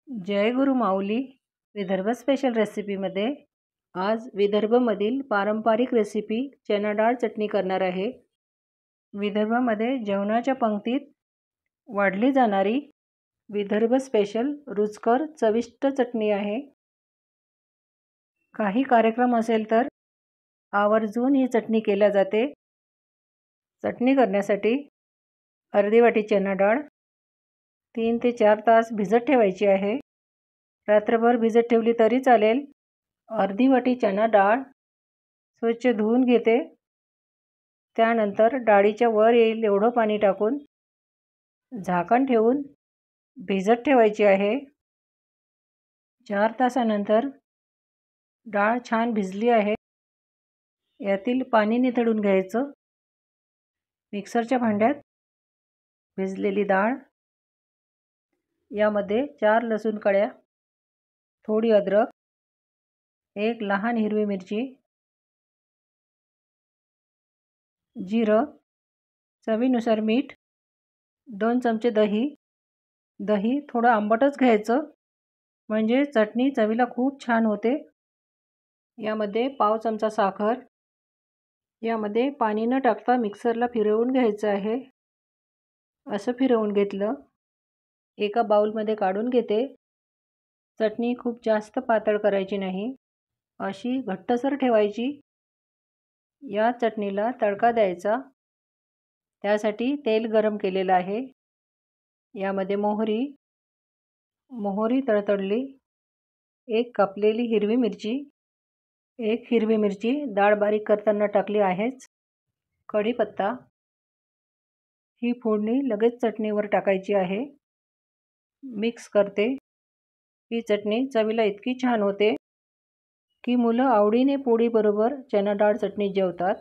जय गुरु माऊली Vidarbha special रेसिपीमध्ये आज विदर्भमधील पारंपरिक recipe चना डाळ चटणी करणार आहे। विदर्भामध्ये जेवणाच्या पंक्तीत वाढली जाणारी विदर्भ स्पेशल रुचकर चविष्ट चटणी आहे। काही कार्यक्रम असेल तर आवर्जून ही चटणी केल्या जाते। चटणी करण्यासाठी अर्धी वाटी चना डाळ 3 ते 4 तास भिजत ठेवायची आहे। रात्रभर भिजत ठेवली तरी चालेल। अर्धी वाटी चना डाळ स्वच्छ धुवून घेते। त्यानंतर डाळीच्या वर येईल एवढं पाणी टाकून झाकण ठेवून भिजत ठेवायची आहे। 4 तासानंतर डाळ छान भिजली आहे। यातील पाणी निथळून घ्यायचं। मिक्सरच्या भांड्यात भिजलेली डाळ, यामध्ये 4 लसूण कळ्या, थोडी अद्रक, 1 लहान हिरवी मिरची, जिरं, चवीनुसार मीठ, 2 चमचे दही। दही थोडं आंबटच घ्यायचं म्हणजे चटणी चवीला खूप छान होते। यामध्ये पाव चमचा साखर, यामध्ये पाणी न टाकता मिक्सरला फिरवून घ्यायचं आहे। असं फिरवून घेतलं एका बाउलमध्ये काढून घेते। चटणी खूप जास्त पातळ करायची नाही, अशी घट्टसर ठेवायची। या चटणीला तडका द्यायचा। त्यासाठी तेल गरम केलेलं आहे। यामध्ये मोहरी तडतडली, 1 कापलेली हिरवी मिरची, 1 हिरवी मिरची डाळ बारीक करताना टाकली आहेच, कढीपत्ता। ही फोडणी लगेच चटणीवर टाकायची आहे। मिक्स करते। ही चटणी चवीला इतकी छान होते की मुलं आवडीने पोळीबरोबर चना डाळ चटणी जेवतात।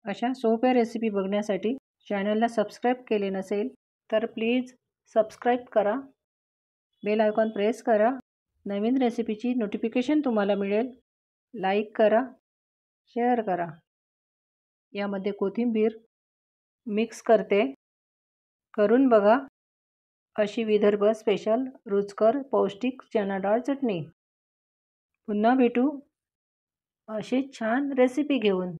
अशा सोप्या रेसिपी बघण्यासाठी चॅनलला सबस्क्राईब केले नसेल तर प्लीज सबस्क्राईब करा। बेल आयकॉन प्रेस करा। नवीन रेसिपीची नोटिफिकेशन तुम्हाला मिळेल। लाईक करा, शेअर करा। यामध्ये कोथिंबीर मिक्स करते। करून बघा अशी विदर्भ स्पेशल रुचकर पौष्टिक चना डाळ चटणी। पुन्हा भेटू अशी छान रेसिपी घेऊन।